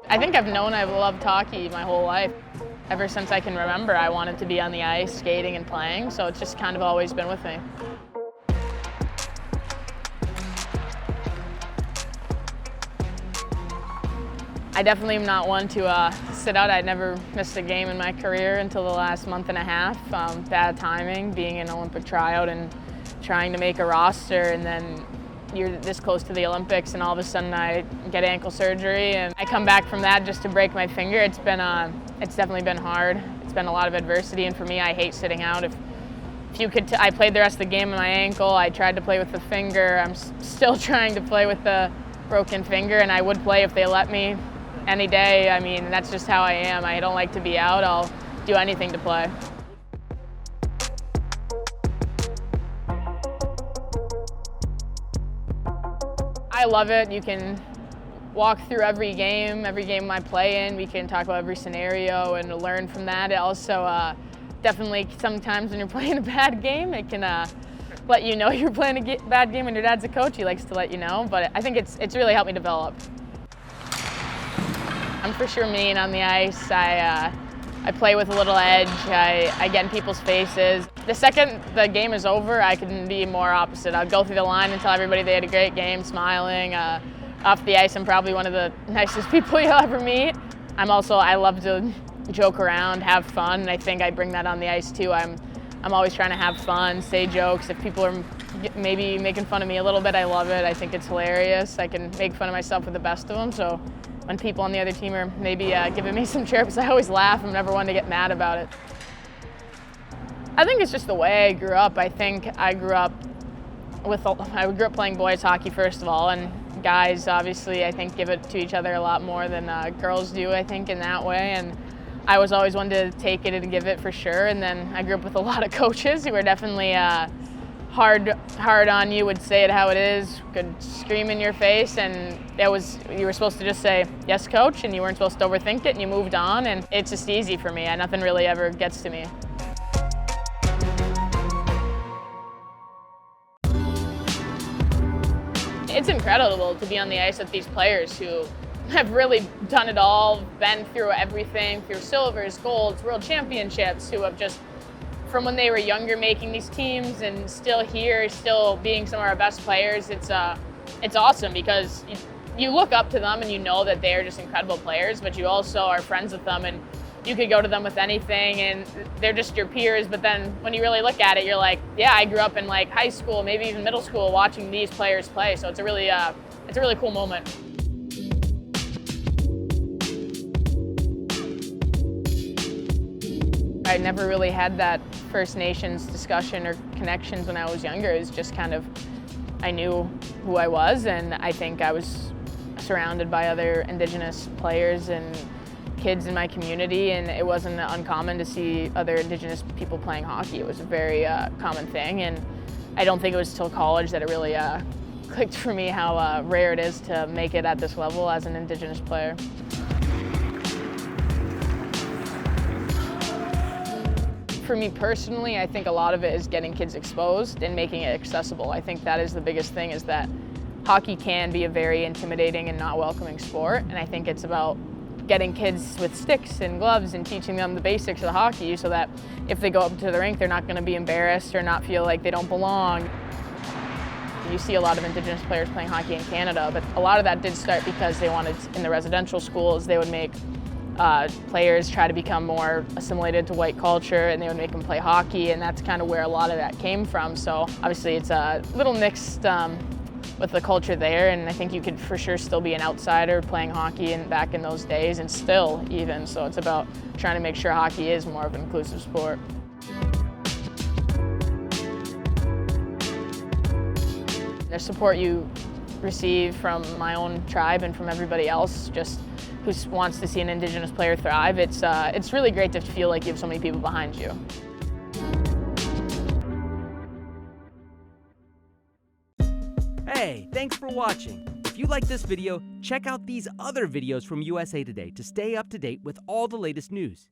I think I've loved hockey my whole life. Ever since I can remember, I wanted to be on the ice, skating and playing, so it's just kind of always been with me. I definitely am not one to sit out. I'd never missed a game in my career until the last month and a half. Bad timing, being in an Olympic tryout and trying to make a roster, and then you're this close to the Olympics and all of a sudden I get ankle surgery and I come back from that just to break my finger. It's definitely been hard. It's been a lot of adversity, and for me, I hate sitting out. If you could, I played the rest of the game with my ankle. I tried to play with the finger. I'm still trying to play with the broken finger, and I would play if they let me any day. I mean, that's just how I am. I don't like to be out. I'll do anything to play. I love it. You can walk through every game I play in. We can talk about every scenario and learn from that. It also definitely sometimes when you're playing a bad game, it can let you know you're playing a bad game. When your dad's a coach, he likes to let you know. But I think it's really helped me develop. I'm for sure mean on the ice. I play with a little edge. I get in people's faces. The second the game is over, I can be more opposite. I'll go through the line and tell everybody they had a great game, smiling. Off the ice, I'm probably one of the nicest people you'll ever meet. I love to joke around, have fun, and I think I bring that on the ice too. I'm always trying to have fun, say jokes. If people are maybe making fun of me a little bit, I love it. I think it's hilarious. I can make fun of myself with the best of them. So when people on the other team are maybe giving me some chirps, I always laugh. I'm never one to get mad about it. I think it's just the way I grew up. I think I grew up playing boys hockey first of all, and guys obviously I think give it to each other a lot more than girls do, I think, in that way. And I was always one to take it and give it for sure. And then I grew up with a lot of coaches who were definitely hard on you, would say it how it is, could scream in your face, and you were supposed to just say, yes, coach, and you weren't supposed to overthink it, and you moved on, and it's just easy for me. Nothing really ever gets to me. It's incredible to be on the ice with these players who have really done it all, been through everything, through silvers, golds, world championships, who have just, from when they were younger, making these teams and still here, still being some of our best players. It's awesome because you look up to them and you know that they're just incredible players, but you also are friends with them and you could go to them with anything and they're just your peers. But then when you really look at it, you're like, yeah, I grew up in like high school, maybe even middle school, watching these players play. So it's a really cool moment. I never really had that First Nations discussion or connections when I was younger. It was just kind of, I knew who I was, and I think I was surrounded by other Indigenous players and kids in my community, and it wasn't uncommon to see other Indigenous people playing hockey. It was a very common thing, and I don't think it was till college that it really clicked for me how rare it is to make it at this level as an Indigenous player. For me personally, I think a lot of it is getting kids exposed and making it accessible. I think that is the biggest thing, is that hockey can be a very intimidating and not welcoming sport, and I think it's about getting kids with sticks and gloves and teaching them the basics of hockey so that if they go up to the rink, they're not going to be embarrassed or not feel like they don't belong. You see a lot of Indigenous players playing hockey in Canada, but a lot of that did start because they wanted, in the residential schools, they would make players try to become more assimilated to white culture, and they would make them play hockey, and that's kind of where a lot of that came from. So obviously it's a little mixed with the culture there, and I think you could for sure still be an outsider playing hockey back in those days, and still even. So it's about trying to make sure hockey is more of an inclusive sport. The support you receive from my own tribe and from everybody else just who wants to see an Indigenous player thrive, it's really great to feel like you have so many people behind you. Hey, thanks for watching. If you like this video, check out these other videos from USA Today to stay up to date with all the latest news.